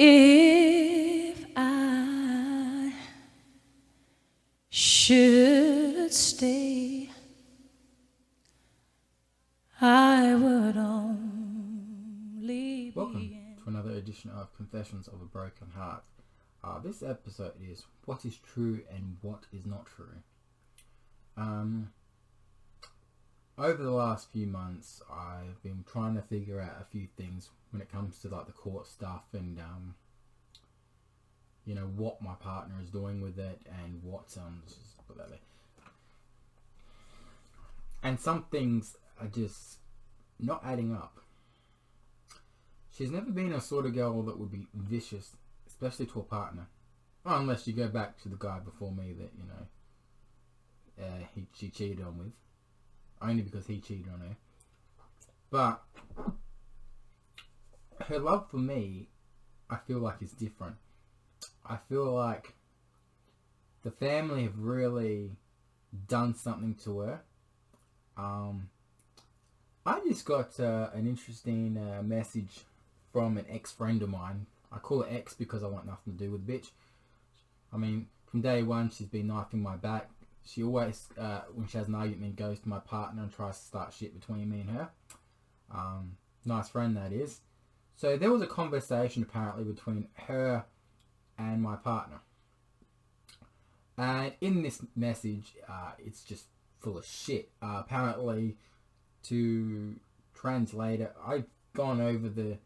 If I should stay, I would only Welcome to another edition of Confessions of a Broken Heart. This episode is what is true and what is not true. Over the last few months, I've been trying to figure out a few things when it comes to like the court stuff and what my partner is doing with it and and some things are just not adding up. She's never been a sort of girl that would be vicious, especially to a partner. Unless you go back to the guy before me that, she cheated on with. Only because he cheated on her. But her love for me, I feel like is different. I feel like the family have really done something to her. I just got an interesting message from an ex-friend of mine. I call her ex because I want nothing to do with the bitch. I mean, from day one, she's been knifing my back. She always, when she has an argument, goes to my partner and tries to start shit between me and her. Nice friend, that is. So there was a conversation, apparently, between her and my partner. And in this message, it's just full of shit. Apparently, to translate it, I've gone over the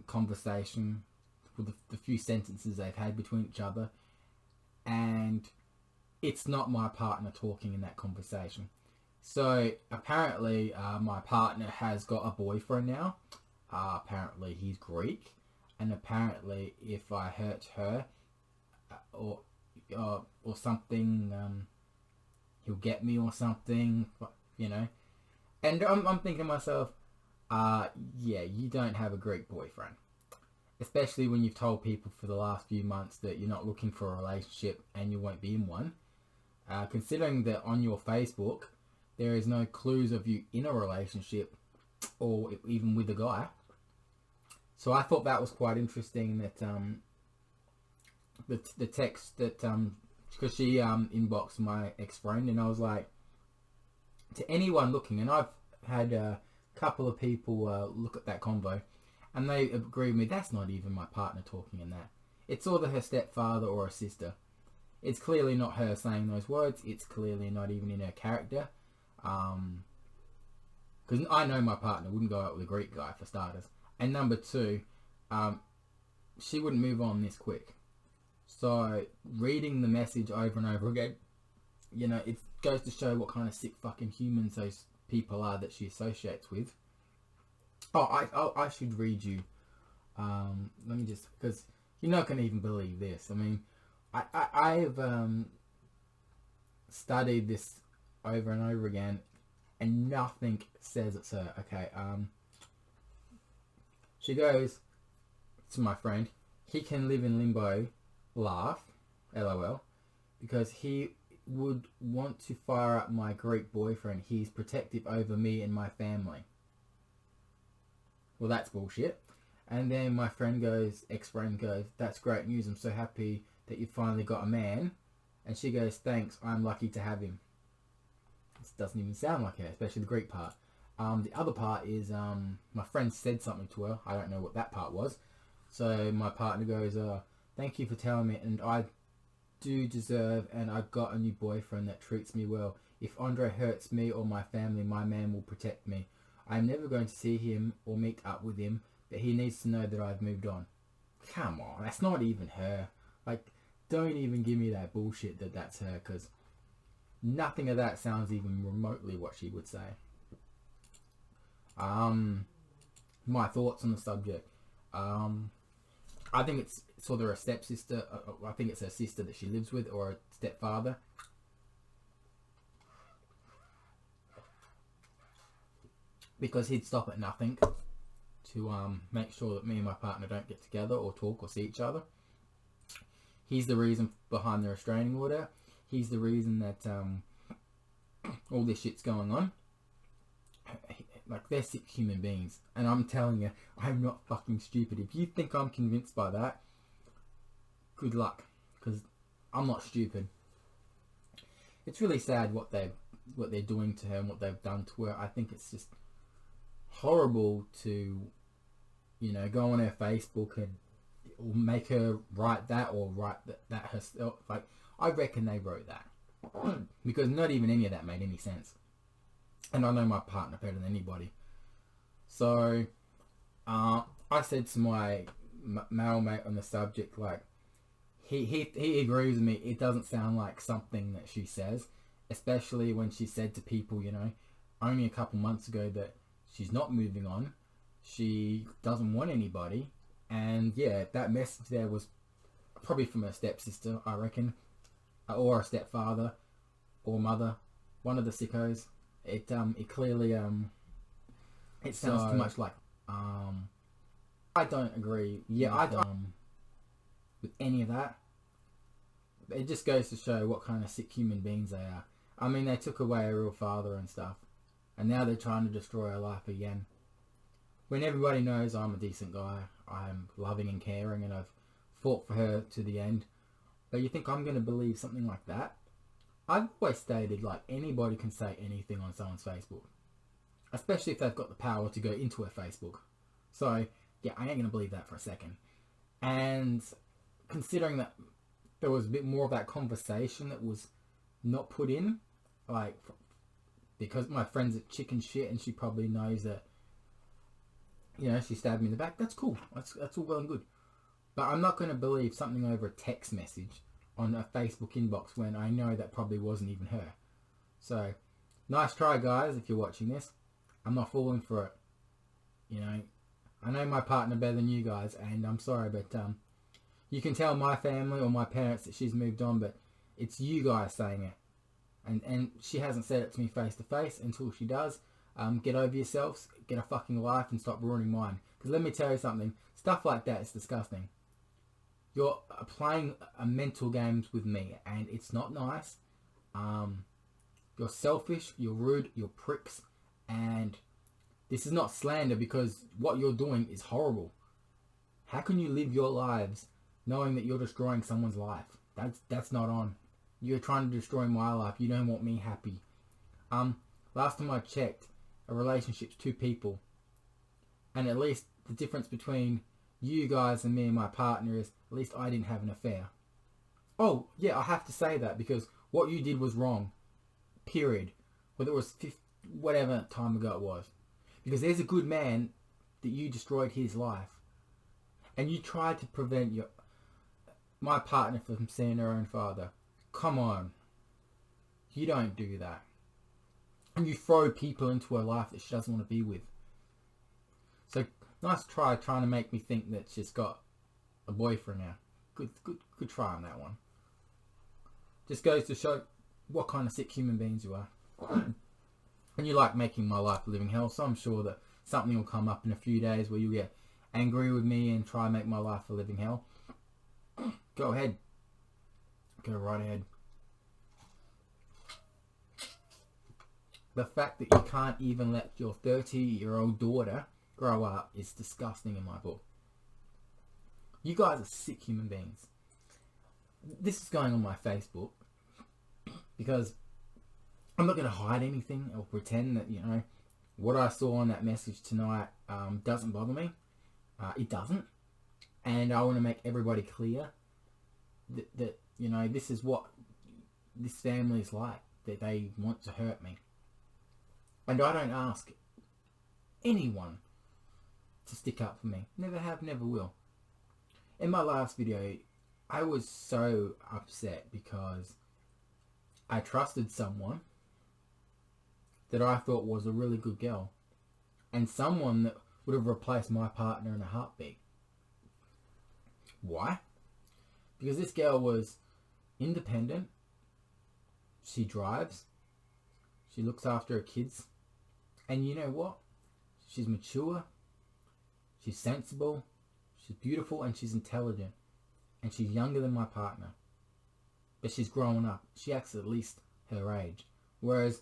conversation with the few sentences they've had between each other, and it's not my partner talking in that conversation. So apparently my partner has got a boyfriend now. Apparently he's Greek, and apparently if I hurt her or something, he'll get me or something, And I'm thinking to myself, yeah, you don't have a Greek boyfriend. Especially when you've told people for the last few months that you're not looking for a relationship and you won't be in one. Considering that on your Facebook, there is no clues of you in a relationship or even with a guy. So I thought that was quite interesting that the text that, because she inboxed my ex-friend, and I was like, to anyone looking, and I've had a couple of people look at that convo, and they agree with me, that's not even my partner talking in that. It's either her stepfather or her sister. It's clearly not her saying those words. It's clearly not even in her character. Because I know my partner wouldn't go out with a Greek guy, for starters. And number two, she wouldn't move on this quick. So reading the message over and over again, it goes to show what kind of sick fucking humans those people are that she associates with. I should read you. Let me just, because you're not going to even believe this. I mean, I've studied this over and over again, and nothing says it's her. Okay, she goes to my friend, he can live in limbo, laugh, LOL, because he would want to fire up my Greek boyfriend. He's protective over me and my family. Well, that's bullshit. And then my friend goes, ex-friend goes, that's great news. I'm so happy that you finally got a man. And she goes, thanks, I'm lucky to have him. This doesn't even sound like her, especially the Greek part. The other part is my friend said something to her. I don't know what that part was. So my partner goes, thank you for telling me, and I do deserve, and I've got a new boyfriend that treats me well. If Andre hurts me or my family, my man will protect me. I'm never going to see him or meet up with him, but he needs to know that I've moved on. Come on, that's not even her. Like, don't even give me that bullshit that that's her, because nothing of that sounds even remotely what she would say. My thoughts on the subject. I think it's sort of a stepsister. I think it's her sister that she lives with, or a stepfather. Because he'd stop at nothing to make sure that me and my partner don't get together or talk or see each other. He's the reason behind the restraining order. He's the reason that all this shit's going on. Like, they're sick human beings. And I'm telling you, I'm not fucking stupid. If you think I'm convinced by that, good luck. Because I'm not stupid. It's really sad what they're doing to her and what they've done to her. I think it's just horrible to, you know, go on her Facebook and or make her write that or write that herself. Like, I reckon they wrote that. Because not even any of that made any sense. And I know my partner better than anybody. So, I said to my male mate on the subject, like, he agrees with me. It doesn't sound like something that she says, especially when she said to people, you know, only a couple months ago that she's not moving on. She doesn't want anybody. And yeah, that message there was probably from her stepsister, I reckon, or a stepfather or mother, one of the sickos. It clearly it sounds too much like I don't agree. Yeah, with any of that. It just goes to show what kind of sick human beings they are. I mean, they took away her real father and stuff, and now they're trying to destroy her life again. When everybody knows I'm a decent guy, I'm loving and caring, and I've fought for her to the end. But you think I'm going to believe something like that? I've always stated, like, anybody can say anything on someone's Facebook. Especially if they've got the power to go into her Facebook. So, yeah, I ain't going to believe that for a second. And considering that there was a bit more of that conversation that was not put in, like, because my friend's a chicken shit and she probably knows that, you know, she stabbed me in the back. That's cool. That's all well and good. But I'm not going to believe something over a text message on a Facebook inbox when I know that probably wasn't even her. So, nice try, guys, if you're watching this. I'm not falling for it. You know, I know my partner better than you guys, and I'm sorry, but you can tell my family or my parents that she's moved on, but it's you guys saying it. And she hasn't said it to me face to face. Until she does, get over yourselves, get a fucking life, and stop ruining mine. Because let me tell you something, stuff like that is disgusting. You're playing a mental games with me, and it's not nice. You're selfish, you're rude, you're pricks, and this is not slander because what you're doing is horrible. How can you live your lives knowing that you're destroying someone's life? That's not on. You're trying to destroy my life. You don't want me happy. Last time I checked, a relationship's two people, and at least the difference between you guys and me and my partner is at least I didn't have an affair. Oh, yeah, I have to say that because what you did was wrong. Period. Whether it was whatever time ago it was. Because there's a good man that you destroyed his life. And you tried to prevent my partner from seeing her own father. Come on. You don't do that. And you throw people into her life that she doesn't want to be with. So, nice try trying to make me think that she's got a boyfriend now. Good try on that one. Just goes to show what kind of sick human beings you are. And you like making my life a living hell, so I'm sure that something will come up in a few days where you get angry with me and try and make my life a living hell. Go ahead. Go right ahead. The fact that you can't even let your 30-year-old daughter grow up is disgusting in my book. You guys are sick human beings. This is going on my Facebook because I'm not going to hide anything or pretend that, you know, what I saw on that message tonight doesn't bother me. It doesn't. And I want to make everybody clear that, you know, this is what this family is like, that they want to hurt me. And I don't ask anyone to stick up for me. Never have, never will. In my last video, I was so upset because I trusted someone that I thought was a really good girl. And someone that would have replaced my partner in a heartbeat. Why? Because this girl was independent. She drives. She looks after her kids. And you know what? She's mature. She's sensible. She's beautiful and she's intelligent. And she's younger than my partner. But she's growing up. She acts at least her age. Whereas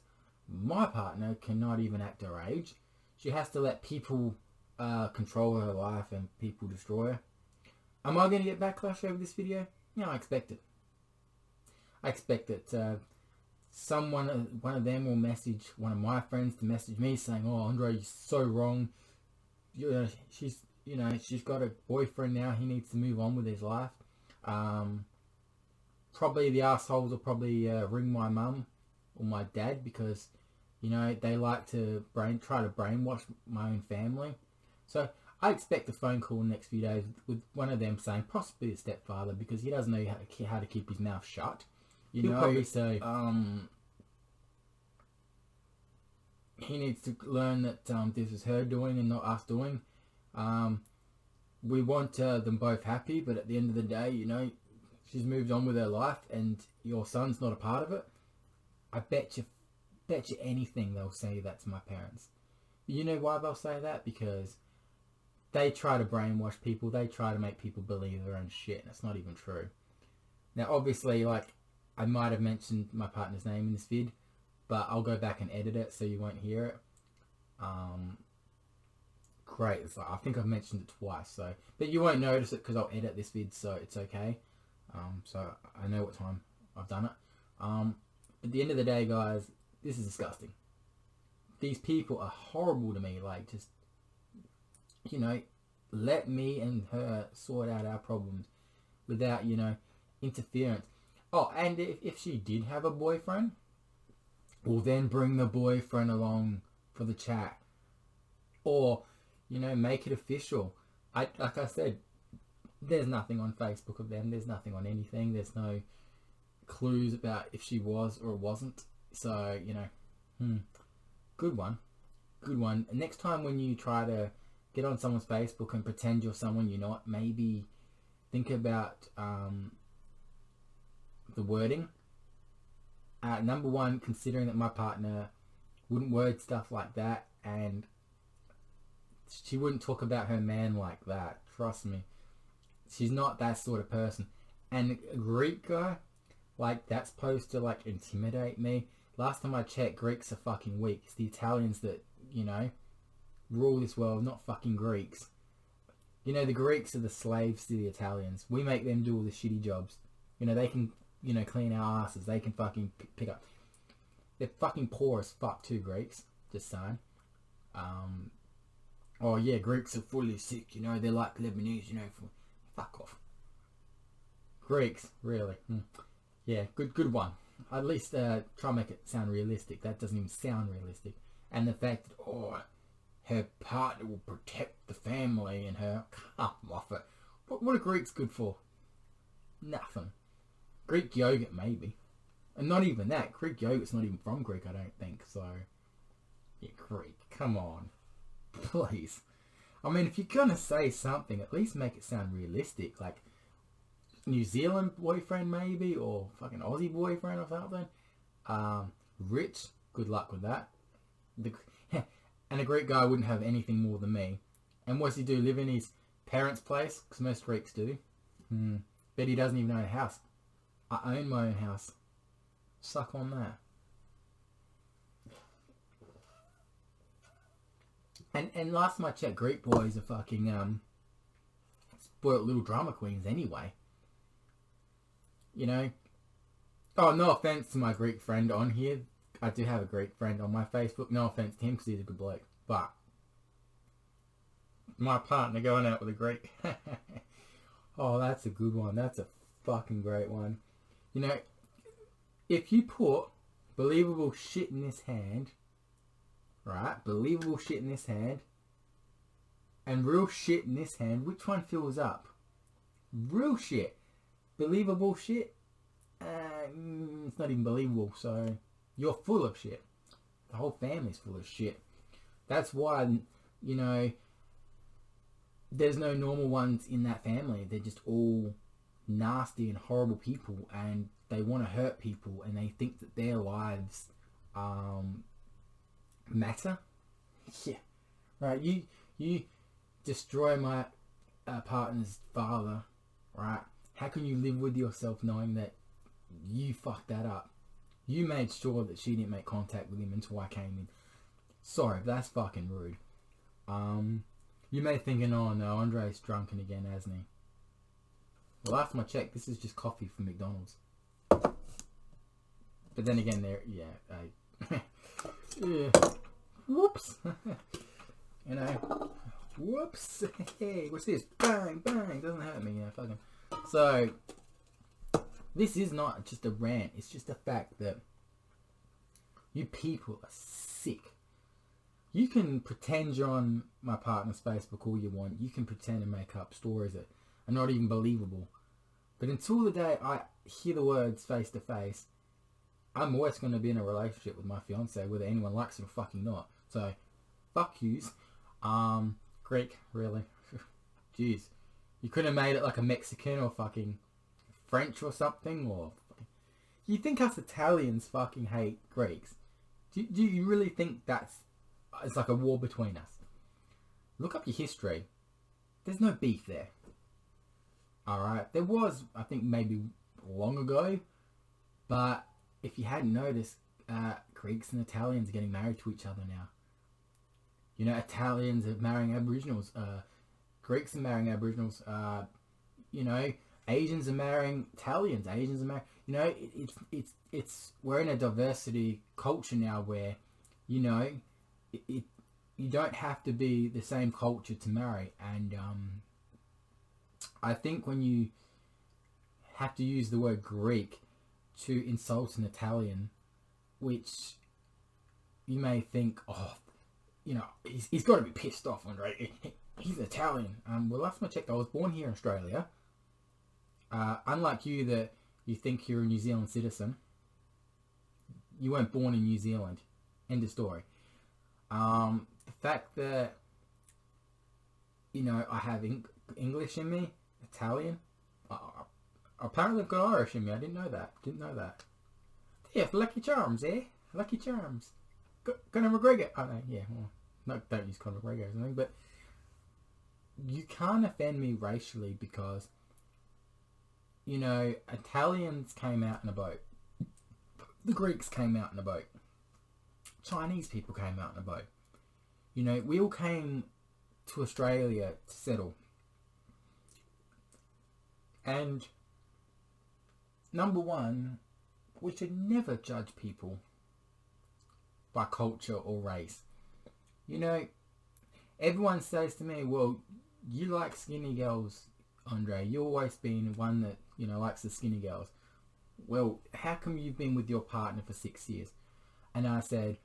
my partner cannot even act her age. She has to let people control her life and people destroy her. Am I going to get backlash over this video? Yeah, I expect it. I expect that one of them will message one of my friends to message me saying, "Oh, Andre, you're so wrong. She's got a boyfriend now. He needs to move on with his life." Probably the assholes will probably ring my mum or my dad because, they like to try to brainwash my own family. So I expect a phone call in the next few days with one of them saying, possibly a stepfather, because he doesn't know how to keep his mouth shut. So he needs to learn that this is her doing and not us doing. We want them both happy, but at the end of the day, she's moved on with her life, and your son's not a part of it. I bet you anything they'll say that to my parents. You know why they'll say that? Because they try to brainwash people. They try to make people believe their own shit, and it's not even true. Now, obviously, I might have mentioned my partner's name in this vid, but I'll go back and edit it so you won't hear it. Great. I think I've mentioned it twice, but you won't notice it because I'll edit this vid, so it's okay. So I know what time I've done it. At the end of the day, guys, this is disgusting. These people are horrible to me. Just, let me and her sort out our problems without, interference. Oh, and if she did have a boyfriend, well, then bring the boyfriend along for the chat. Or, make it official. Like I said, there's nothing on Facebook of them. There's nothing on anything. There's no clues about if she was or wasn't. So, good one. Good one. And next time when you try to get on someone's Facebook and pretend you're someone you're not, maybe think about the wording. Number one, considering that my partner wouldn't word stuff like that, and she wouldn't talk about her man like that. Trust me. She's not that sort of person. And a Greek guy, that's supposed to, intimidate me. Last time I checked, Greeks are fucking weak. It's the Italians that, rule this world, not fucking Greeks. The Greeks are the slaves to the Italians. We make them do all the shitty jobs. They can, clean our asses. They can fucking pick up. They're fucking poor as fuck too, Greeks. Just saying. Oh yeah, Greeks are fully sick, they're like Lebanese, fuck off. Greeks, really. Yeah, good one. At least try and make it sound realistic. That doesn't even sound realistic. And the fact that, her partner will protect the family and her, come off it. What are Greeks good for? Nothing. Greek yogurt, maybe. And not even that. Greek yogurt's not even from Greek, I don't think. So, yeah, Greek. Come on. Please. I mean, if you're gonna say something, at least make it sound realistic. New Zealand boyfriend, maybe, or fucking Aussie boyfriend or something. Rich, good luck with that. And a Greek guy wouldn't have anything more than me. And what's he do? Live in his parents' place? Because most Greeks do. Bet he doesn't even own a house. I own my own house. Suck on that. And last time I checked, Greek boys are fucking spoiled little drama queens anyway. Oh, no offense to my Greek friend on here. I do have a Greek friend on my Facebook. No offense to him because he's a good bloke. But my partner going out with a Greek. Oh, that's a good one. That's a fucking great one. If you put believable shit in this hand, right? Believable shit in this hand and real shit in this hand, which one fills up? Real shit. Believable shit? It's not even believable, so you're full of shit. The whole family's full of shit. That's why, there's no normal ones in that family. They're just all nasty and horrible people, and they want to hurt people, and they think that their lives matter. Yeah, right. You destroy my partner's father, right? How can you live with yourself knowing that you fucked that up? You made sure that she didn't make contact with him until I came in. Sorry, that's fucking rude. You may be thinking, oh no, Andre's drunken again, hasn't he? Well, last time I checked, this is just coffee from McDonald's. But then again, yeah. Whoops. You know. Whoops. Hey, what's this? Bang, bang. Doesn't hurt me, fucking. So, this is not just a rant. It's just the fact that you people are sick. You can pretend you're on my partner's Facebook all you want. You can pretend and make up stories that are not even believable. But until the day I hear the words face to face, I'm always going to be in a relationship with my fiance, whether anyone likes it or fucking not. So, fuck yous. Greek, really. Jeez. You could have made it like a Mexican or fucking French or something, or... You think us Italians fucking hate Greeks? Do you really think it's like a war between us? Look up your history. There's no beef there. Alright? There was, I think, maybe long ago, but if you hadn't noticed, Greeks and Italians are getting married to each other now. You know, Italians are marrying Aboriginals. Greeks are marrying Aboriginals. You know, Asians are marrying Italians. Asians are marrying... You know, it's we're in a diversity culture now where, you know, you don't have to be the same culture to marry. And I think when you have to use the word Greek to insult an Italian, which you may think, oh, you know, he's got to be pissed off, Andre. He's Italian. Well, last time I checked, I was born here in Australia. Unlike you that you think you're a New Zealand citizen, you weren't born in New Zealand. End of story. The fact that, you know, I have English in me, Italian, apparently I've got Irish in me. I didn't know that. Yeah, Lucky Charms, eh? Lucky Charms. Conor McGregor. Oh, no, yeah. Well, no, don't use Conor McGregor or something, but you can't offend me racially because, you know, Italians came out in a boat. The Greeks came out in a boat. Chinese people came out in a boat. You know, we all came to Australia to settle. And number one, we should never judge people by culture or race. You know, everyone says to me, well, you like skinny girls, Andre. You've always been one that, you know, likes the skinny girls. Well, how come you've been with your partner for 6 years? And I said,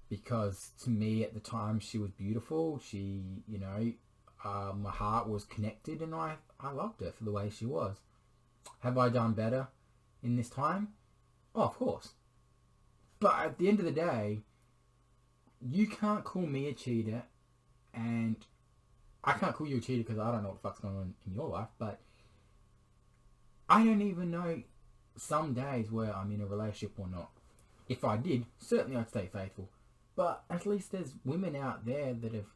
because to me at the time she was beautiful. She, you know, my heart was connected and I loved her for the way she was. Have I done better in this time? Oh, of course. But at the end of the day, you can't call me a cheater, and I can't call you a cheater because I don't know what the fuck's going on in your life, but I don't even know some days where I'm in a relationship or not. If I did, certainly I'd stay faithful. But at least there's women out there that have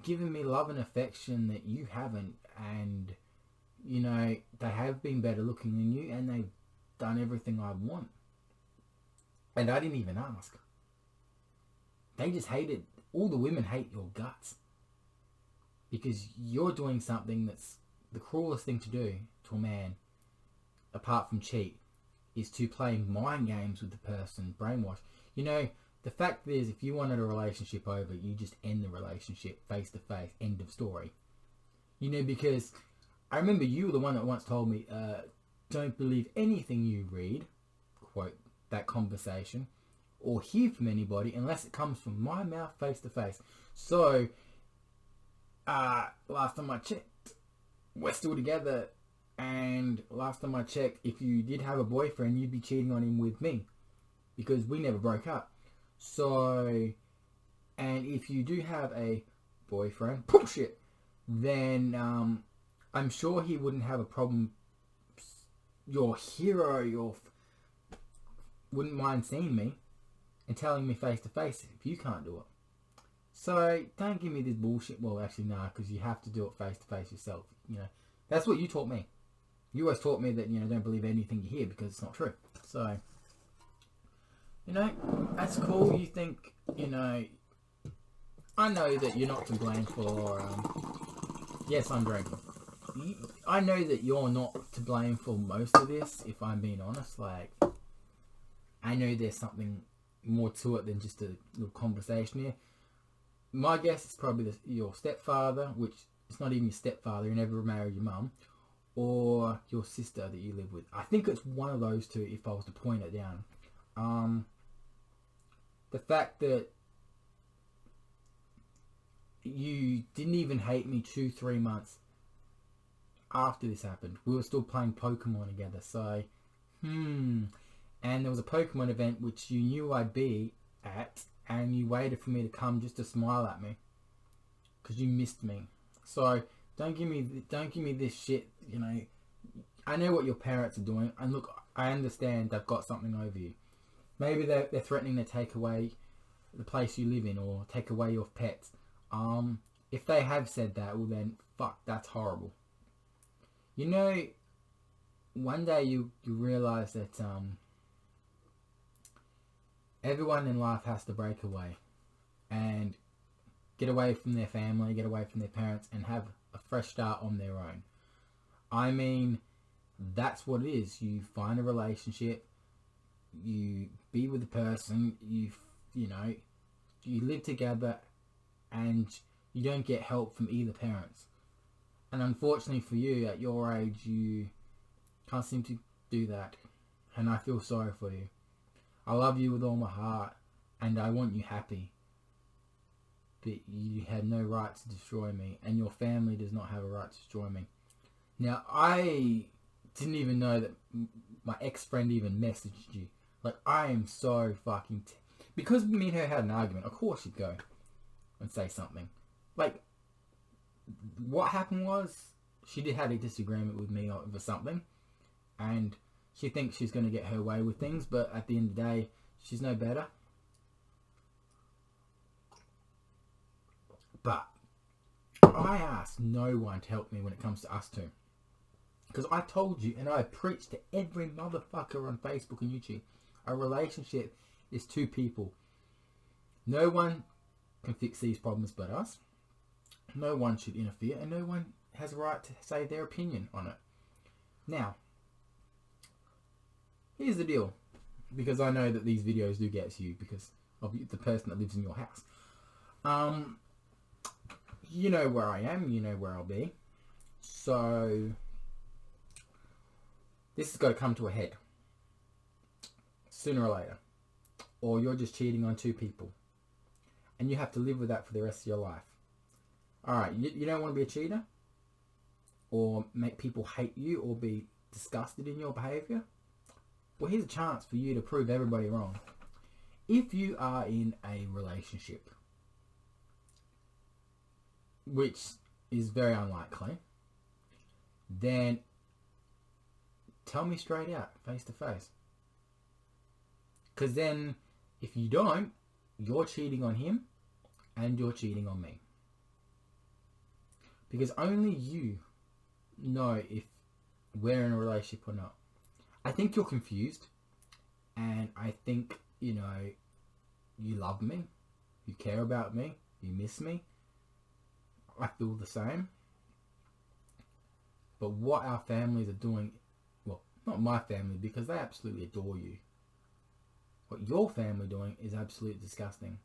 given me love and affection that you haven't, and, you know, they have been better looking than you, and they've done everything I want. And I didn't even ask. They just hated, all the women hate your guts. Because you're doing something that's the cruelest thing to do to a man, apart from cheat, is to play mind games with the person, brainwash. You know, the fact is, if you wanted a relationship over, you just end the relationship face to face, end of story. You know, because I remember you were the one that once told me, don't believe anything you read, quote, that conversation, or hear from anybody unless it comes from my mouth face to face. So, last time I checked, we're still together, and last time I checked, if you did have a boyfriend, you'd be cheating on him with me, because we never broke up. So, and if you do have a boyfriend, bullshit, then I'm sure he wouldn't have a problem. Your hero, wouldn't mind seeing me and telling me face to face if you can't do it. So don't give me this bullshit. Well, actually, no, because you have to do it face to face yourself. You know, that's what you taught me. You always taught me that, you know, don't believe anything you hear because it's not true. So, you know, that's cool. You think, you know, I know that you're not to blame for, yes, I'm drinking. I know that you're not to blame for most of this, if I'm being honest. Like, I know there's something more to it than just a little conversation here. My guess is probably your stepfather, which is not even your stepfather, you never married your mum, or your sister that you live with. I think it's one of those two if I was to point it down. The fact that you didn't even hate me 2-3 months after this happened. We were still playing Pokemon together, so and there was a Pokemon event which you knew I'd be at, and you waited for me to come just to smile at me because you missed me. So don't give me this shit. You know, I know what your parents are doing, and look, I understand they've got something over you. Maybe they're threatening to take away the place you live in or take away your pets. If they have said that, well then, fuck, that's horrible. You know, one day you realise that everyone in life has to break away and get away from their family, get away from their parents, and have a fresh start on their own. I mean, that's what it is. You find a relationship, you be with the person, you know, you live together, and you don't get help from either parents. And unfortunately for you, at your age, you can't seem to do that. And I feel sorry for you. I love you with all my heart, and I want you happy. But you had no right to destroy me, and your family does not have a right to destroy me. Now, I didn't even know that my ex-friend even messaged you. Like, I am so fucking... because me and her had an argument, of course she'd go and say something. Like, what happened was, she did have a disagreement with me over something, and she thinks she's going to get her way with things, but at the end of the day, she's no better. But I asked no one to help me when it comes to us two. Because I told you, and I preached to every motherfucker on Facebook and YouTube, a relationship is two people. No one can fix these problems but us. No one should interfere, and no one has a right to say their opinion on it. Now, here's the deal. Because I know that these videos do get to you because of the person that lives in your house. You know where I am, you know where I'll be. So, this has got to come to a head. Sooner or later. Or you're just cheating on two people. And you have to live with that for the rest of your life. Alright, you don't want to be a cheater? Or make people hate you or be disgusted in your behaviour? Well, here's a chance for you to prove everybody wrong. If you are in a relationship, which is very unlikely, then tell me straight out, face to face. Because then, if you don't, you're cheating on him and you're cheating on me. Because only you know if we're in a relationship or not. I think you're confused, and I think, you know, you love me, you care about me, you miss me. I feel the same. But what our families are doing, well, not my family, because they absolutely adore you. What your family are doing is absolutely disgusting.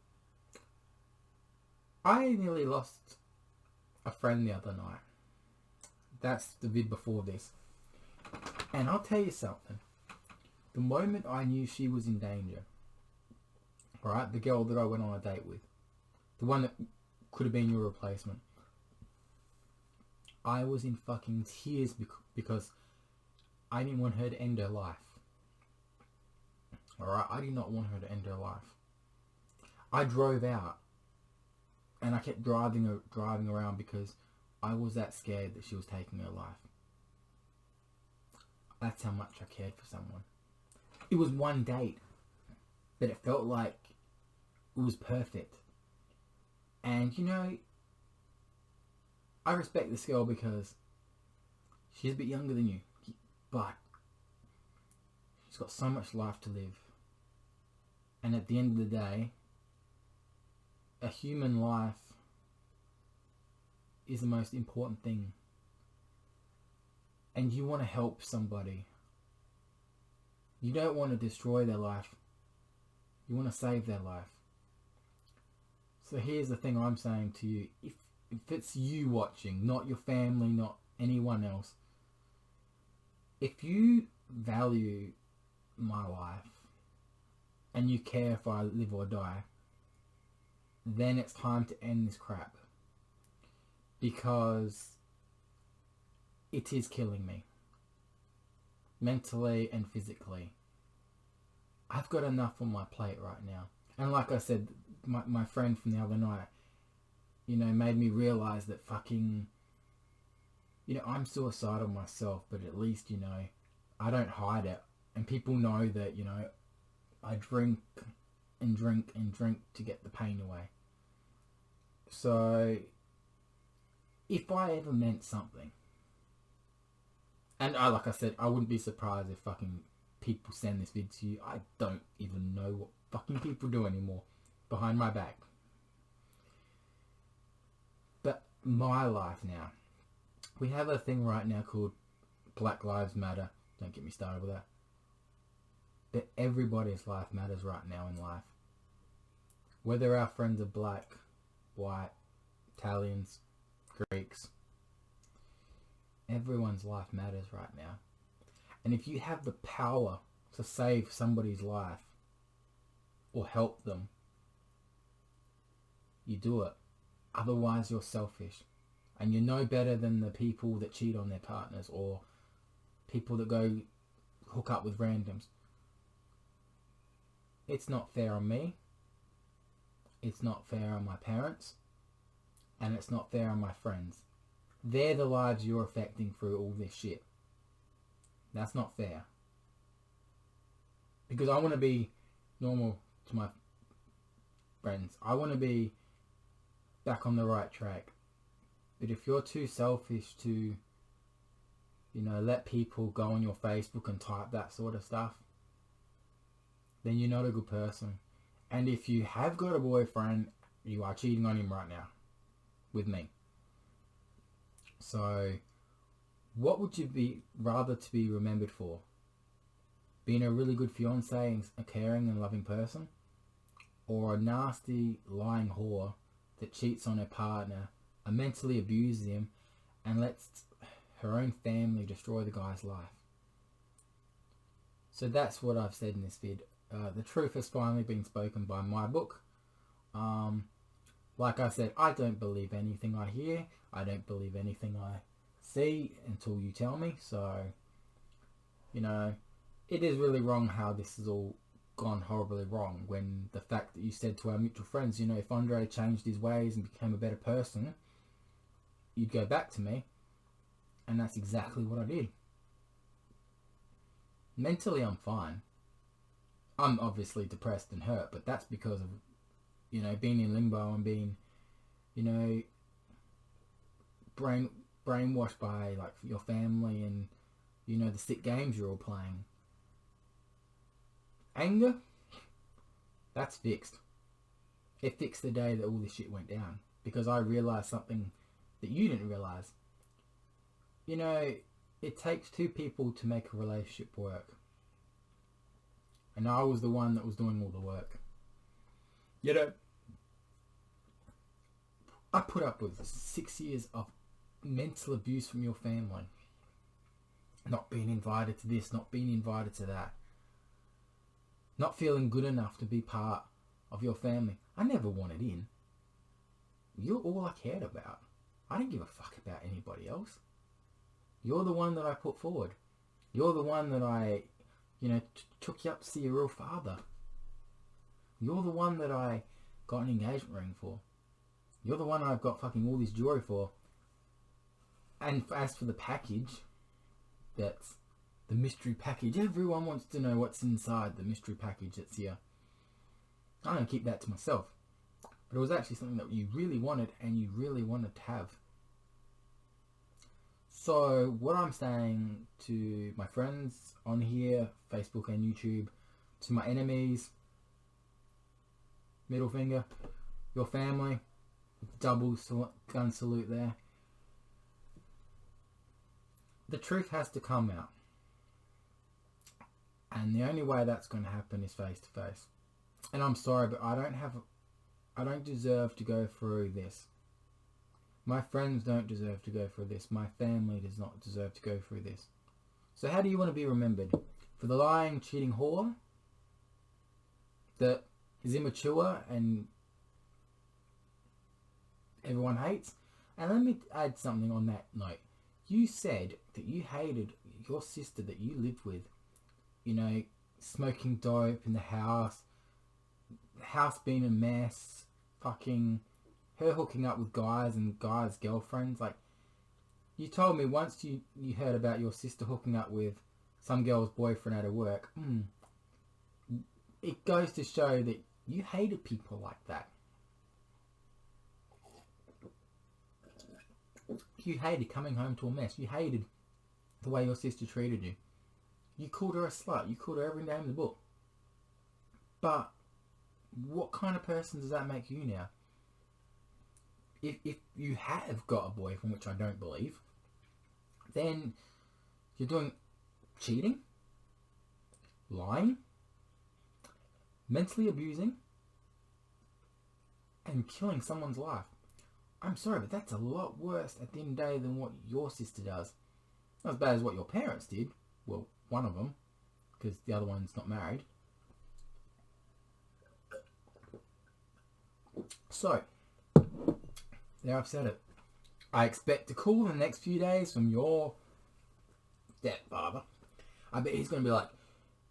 I nearly lost a friend the other night. That's the vid before this. And I'll tell you something. The moment I knew she was in danger, right, the girl that I went on a date with, the one that could have been your replacement, I was in fucking tears because I didn't want her to end her life. Alright, I did not want her to end her life. I drove out, and I kept driving around because I was that scared that she was taking her life. That's how much I cared for someone. It was one date, but it felt like it was perfect. And, you know, I respect this girl because she's a bit younger than you, but she's got so much life to live. And at the end of the day, a human life is the most important thing. And you want to help somebody. You don't want to destroy their life. You want to save their life. So here's the thing I'm saying to you. If it's you watching, not your family, not anyone else, if you value my life and you care if I live or die, then it's time to end this crap. Because it is killing me. Mentally and physically. I've got enough on my plate right now. And like I said, my friend from the other night, made me realise that fucking, I'm suicidal myself, but at least, I don't hide it. And people know that, I drink and drink and drink to get the pain away. So, if I ever meant something, and like I said, I wouldn't be surprised if fucking people send this vid to you. I don't even know what fucking people do anymore behind my back. But my life now. We have a thing right now called Black Lives Matter. Don't get me started with that. But everybody's life matters right now in life. Whether our friends are black, white, Italians, Greeks, everyone's life matters right now. And if you have the power to save somebody's life or help them, you do it. Otherwise you're selfish. And you're no better than the people that cheat on their partners or people that go hook up with randoms. It's not fair on me. It's not fair on my parents. And it's not fair on my friends. They're the lives you're affecting through all this shit. That's not fair. Because I want to be normal to my friends. I want to be back on the right track. But if you're too selfish to, let people go on your Facebook and type that sort of stuff, then you're not a good person. And if you have got a boyfriend, you are cheating on him right now. With me. So, what would you rather to be remembered for? Being a really good fiance, a caring and loving person? Or a nasty, lying whore that cheats on her partner and mentally abuses him and lets her own family destroy the guy's life? So that's what I've said in this vid. The truth has finally been spoken by my book. Like I said, I don't believe anything I hear. I don't believe anything I see until you tell me. So, it is really wrong how this has all gone horribly wrong, when the fact that you said to our mutual friends, if Andre changed his ways and became a better person, you'd go back to me. And that's exactly what I did. Mentally, I'm fine. I'm obviously depressed and hurt, but that's because of being in limbo and being, brainwashed by like your family and, the sick games you're all playing. Anger, that's fixed. It fixed the day that all this shit went down, because I realised something that you didn't realise. It takes two people to make a relationship work. And I was the one that was doing all the work. I put up with 6 years of mental abuse from your family. Not being invited to this, not being invited to that. Not feeling good enough to be part of your family. I never wanted in. You're all I cared about. I didn't give a fuck about anybody else. You're the one that I put forward. You're the one that I, took you up to see your real father. You're the one that I got an engagement ring for. You're the one I've got fucking all this jewelry for. And as for the package, that's the mystery package. Everyone wants to know what's inside the mystery package that's here. I'm going to keep that to myself. But it was actually something that you really wanted and you really wanted to have. So what I'm saying to my friends on here, Facebook and YouTube, to my enemies, middle finger, your family, double gun salute there. The truth has to come out. And the only way that's going to happen is face to face. And I'm sorry, but I don't deserve to go through this. My friends don't deserve to go through this. My family does not deserve to go through this. So how do you want to be remembered? For the lying, cheating whore that is immature and everyone hates? And let me add something on that note. You said that you hated your sister that you lived with, you know, smoking dope in the house being a mess, fucking her hooking up with guys and guys' girlfriends. Like, you told me once you heard about your sister hooking up with some girl's boyfriend at her work. It goes to show that you hated people like that. You hated coming home to a mess. You hated the way your sister treated you. You called her a slut. You called her every name in the book. But what kind of person does that make you now? If you have got a boyfriend, which I don't believe, then you're doing cheating, lying, mentally abusing, and killing someone's life. I'm sorry, but that's a lot worse at the end of the day than what your sister does. Not as bad as what your parents did. Well, one of them, because the other one's not married. So, there I've said it. I expect a call in the next few days from your stepfather. I bet he's going to be like,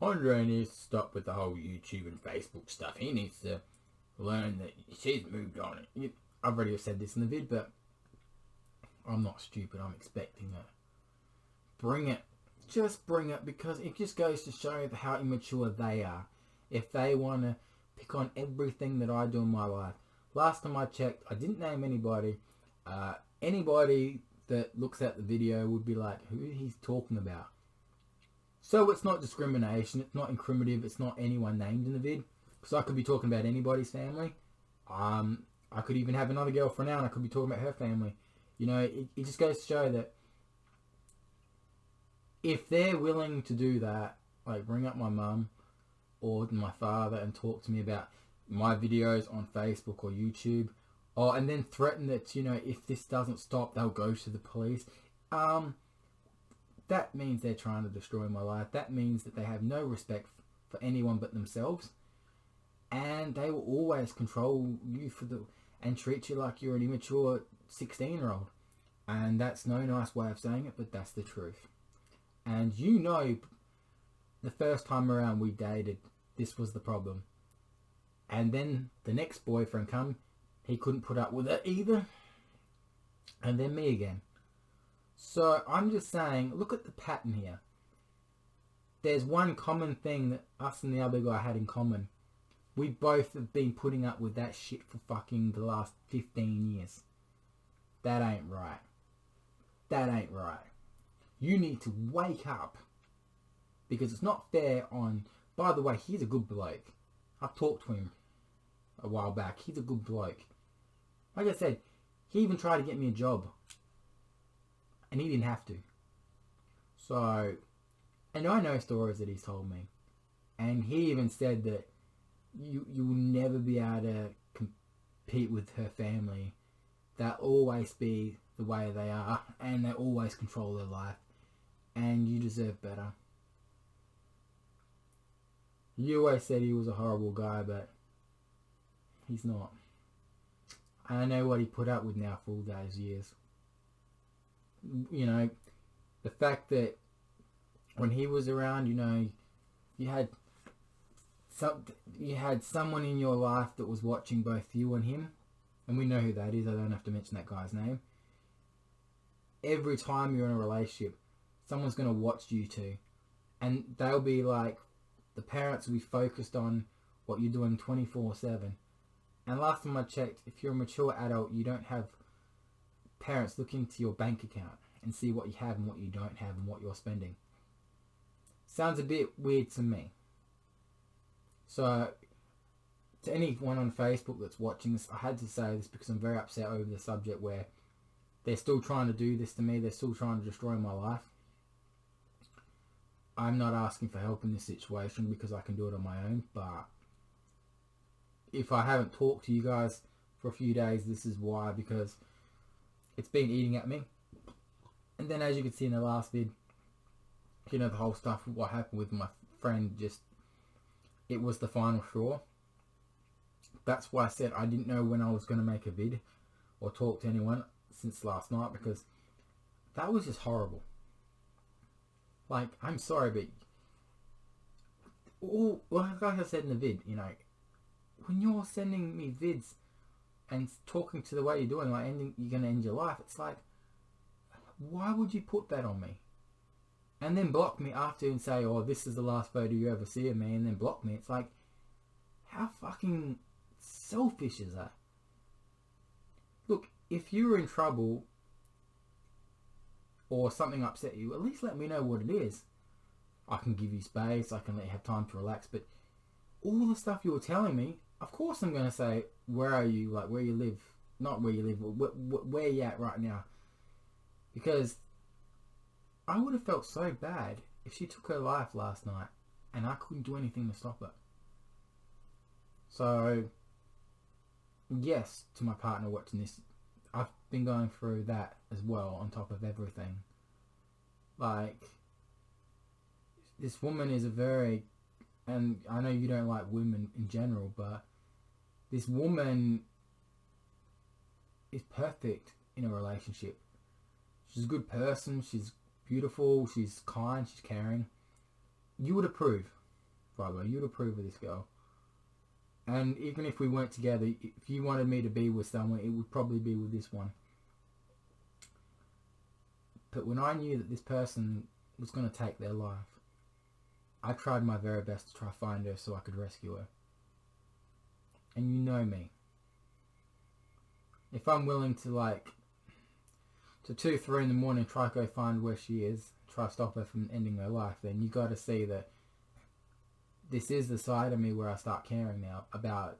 Andre needs to stop with the whole YouTube and Facebook stuff. He needs to learn that she's moved on. I've already said this in the vid, but I'm not stupid. I'm expecting it. Bring it. Just bring it, because it just goes to show how immature they are. If they want to pick on everything that I do in my life. Last time I checked, I didn't name anybody. Anybody that looks at the video would be like, who he's talking about. So it's not discrimination. It's not incriminative. It's not anyone named in the vid. Because I could be talking about anybody's family. I could even have another girlfriend now and I could be talking about her family. You know, it just goes to show that if they're willing to do that, like bring up my mum or my father and talk to me about my videos on Facebook or YouTube, and then threaten that, you know, if this doesn't stop, they'll go to the police. That means they're trying to destroy my life. That means that they have no respect for anyone but themselves. And they will always control you and treat you like you're an immature 16-year-old. And that's no nice way of saying it, but that's the truth. And you know, the first time around we dated, this was the problem. And then the next boyfriend come, he couldn't put up with it either. And then me again. So I'm just saying, look at the pattern here. There's one common thing that us and the other guy had in common. We both have been putting up with that shit for fucking the last 15 years. That ain't right. That ain't right. You need to wake up. Because it's not fair on... By the way, he's a good bloke. I've talked to him a while back. He's a good bloke. Like I said, he even tried to get me a job. And he didn't have to. So... And I know stories that he's told me. And he even said that you will never be able to compete with her family. They'll always be the way they are. And they always control their life. And you deserve better. You always said he was a horrible guy, but he's not. I know what he put up with now for all those years. You know, the fact that when he was around, you know, you had someone in your life that was watching both you and him, and we know who that is. I don't have to mention that guy's name. Every time you're in a relationship, someone's going to watch you two, and they'll be like, the parents will be focused on what you're doing 24/7. And last time I checked, if you're a mature adult, you don't have parents look into your bank account and see what you have and what you don't have and what you're spending. Sounds a bit weird to me. So to anyone on Facebook that's watching this, I had to say this because I'm very upset over the subject where they're still trying to do this to me. They're still trying to destroy my life. I'm not asking for help in this situation because I can do it on my own, but if I haven't talked to you guys for a few days, this is why, because it's been eating at me. And then as you can see in the last vid, you know, the whole stuff, what happened with my friend, just, it was the final straw. That's why I said I didn't know when I was going to make a vid or talk to anyone since last night, because that was just horrible. Like, I'm sorry, but all, like I said in the vid, you know, when you're sending me vids and talking to the way you're doing, like you're going to end your life, it's like, why would you put that on me? And then block me after and say, oh, this is the last photo you ever see of me, and then block me. It's like, how fucking selfish is that? Look, if you were in trouble or something upset you, at least let me know what it is. I can give you space, I can let you have time to relax, but all the stuff you were telling me, of course I'm going to say, where are you, like where you live, not where you live, where you at right now. Because I would have felt so bad if she took her life last night and I couldn't do anything to stop it. So, yes, to my partner watching this, I've been going through that as well on top of everything. Like, this woman is a very, and I know you don't like women in general, but this woman is perfect in a relationship. She's a good person, she's beautiful, she's kind, she's caring. You would approve, by the way, you would approve of this girl. And even if we weren't together, if you wanted me to be with someone, it would probably be with this one. But when I knew that this person was going to take their life, I tried my very best to try to find her so I could rescue her. And you know me. If I'm willing to, like, to 2, 3 in the morning try to go find where she is, try to stop her from ending her life, then you got to see that this is the side of me where I start caring now about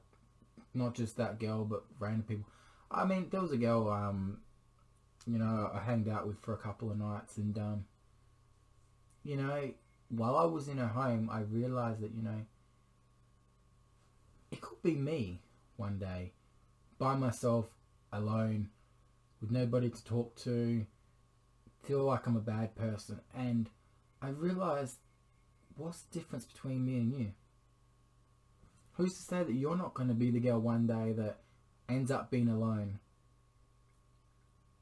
not just that girl, but random people. I mean, there was a girl, you know, I hanged out with for a couple of nights, and, you know, while I was in her home, I realised that, you know, it could be me one day, by myself, alone, with nobody to talk to, feel like I'm a bad person. And I realised, what's the difference between me and you? Who's to say that you're not going to be the girl one day that ends up being alone?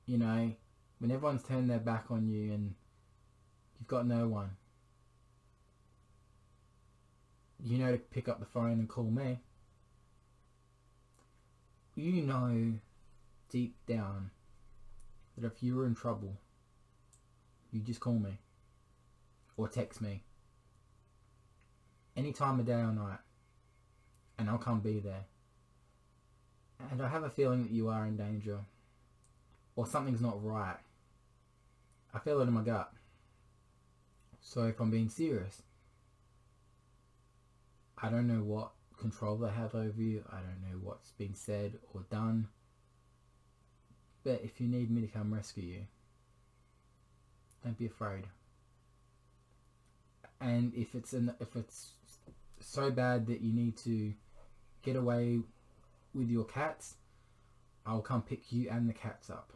You know, when everyone's turned their back on you and you've got no one. You know to pick up the phone and call me. You know deep down that if you were in trouble, you just call me or text me any time of day or night, and I'll come be there. And I have a feeling that you are in danger or something's not right. I feel it in my gut. So if I'm being serious, I don't know what control they have over you. I don't know what's been said or done. But if you need me to come rescue you, don't be afraid. And if it's so bad that you need to get away with your cats, I'll come pick you and the cats up.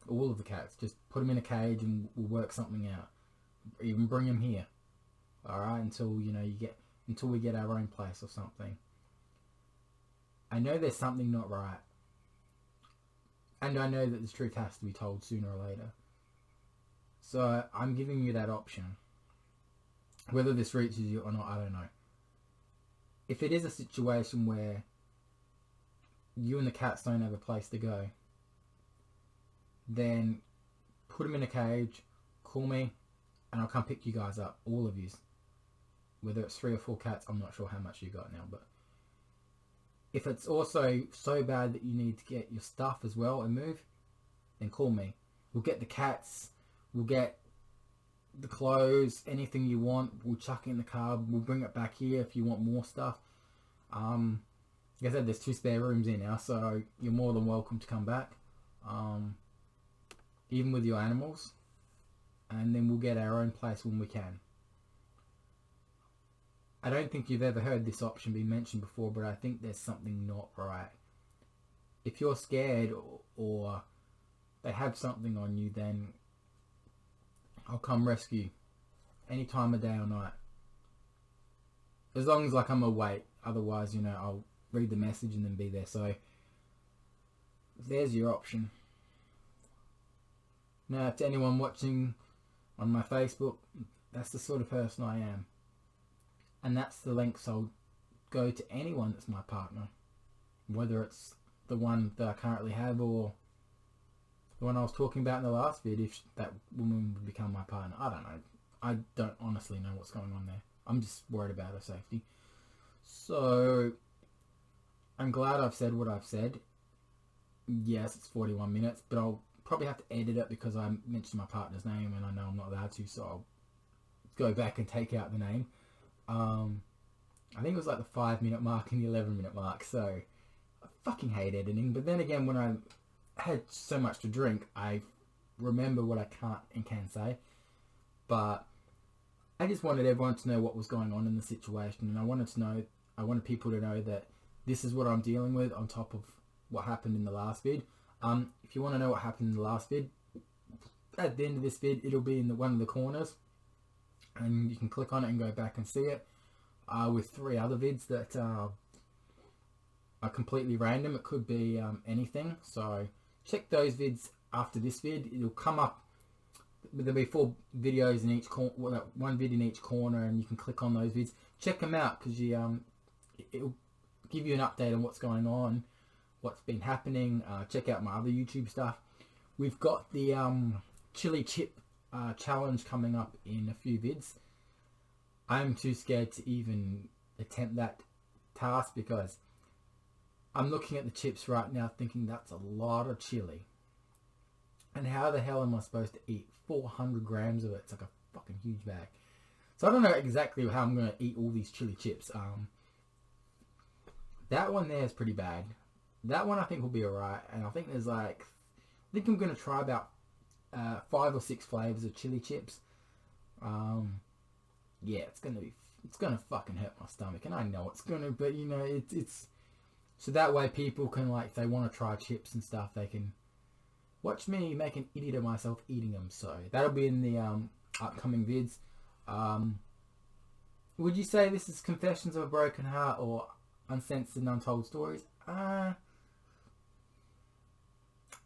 All of the cats. Just put them in a cage and we'll work something out. Even bring them here. Alright, until, you know, until we get our own place or something. I know there's something not right. And I know that the truth has to be told sooner or later. So I'm giving you that option. Whether this reaches you or not, I don't know. If it is a situation where you and the cats don't have a place to go, then put them in a cage, call me, and I'll come pick you guys up, all of you. Whether it's 3 or 4 cats, I'm not sure how much you got now, but if it's also so bad that you need to get your stuff as well and move, then call me. We'll get the cats, we'll get the clothes, anything you want, we'll chuck it in the car, we'll bring it back here if you want more stuff. like I said, there's 2 spare rooms in now, so you're more than welcome to come back, even with your animals, and then we'll get our own place when we can. I don't think you've ever heard this option be mentioned before, but I think there's something not right. If you're scared or they have something on you, then I'll come rescue any time of day or night. As long as like I'm awake, otherwise, I'll read the message and then be there. So there's your option. Now, to anyone watching on my Facebook, that's the sort of person I am. And that's the lengths I'll go to anyone that's my partner. Whether it's the one that I currently have or the one I was talking about in the last vid, if that woman would become my partner. I don't know. I don't honestly know what's going on there. I'm just worried about her safety. So, I'm glad I've said what I've said. Yes, it's 41 minutes, but I'll probably have to edit it because I mentioned my partner's name and I know I'm not allowed to, so I'll go back and take out the name. I think it was like the 5-minute mark and the 11-minute mark, so I fucking hate editing. But then again, when I had so much to drink, I remember what I can't and can say. But I just wanted everyone to know what was going on in the situation, and I wanted people to know that this is what I'm dealing with on top of what happened in the last vid. If you want to know what happened in the last vid, at the end of this vid, it'll be in one of the corners, and you can click on it and go back and see it. With 3 other vids that are completely random. It could be anything. So check those vids after this vid. It'll come up. There'll be 4 videos in each corner, 1 vid in each corner, and you can click on those vids. Check them out because it'll give you an update on what's going on, what's been happening. Check out my other YouTube stuff. We've got the chili chip challenge coming up in a few vids. I'm too scared to even attempt that task because I'm looking at the chips right now thinking that's a lot of chili. And how the hell am I supposed to eat 400 grams of it? It's like a fucking huge bag. So I don't know exactly how I'm going to eat all these chili chips. That one there is pretty bad. That one I think will be alright. And I think there's I think I'm going to try about 5 or 6 flavors of chili chips. Yeah, it's gonna fucking hurt my stomach, and I know it's gonna, but it's so that way people can, if they want to try chips and stuff, they can watch me make an idiot of myself eating them. So that'll be in the upcoming vids. Would you say this is Confessions of a Broken Heart or Uncensored and Untold Stories? I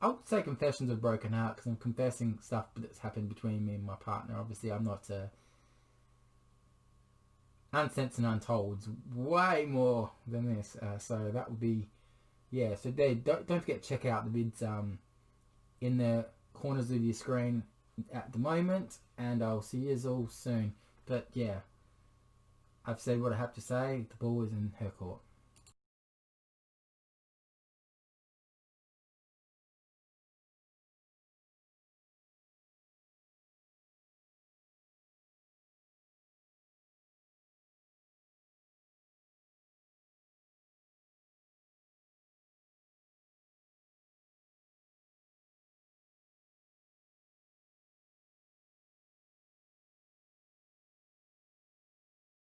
would say Confessions of a Broken Heart because I'm confessing stuff that's happened between me and my partner. Obviously, I'm not Uncensored and Untold's way more than this, so that would be, yeah. So don't forget to check out the vids in the corners of your screen at the moment, and I'll see you all soon. But yeah, I've said what I have to say. The ball is in her court.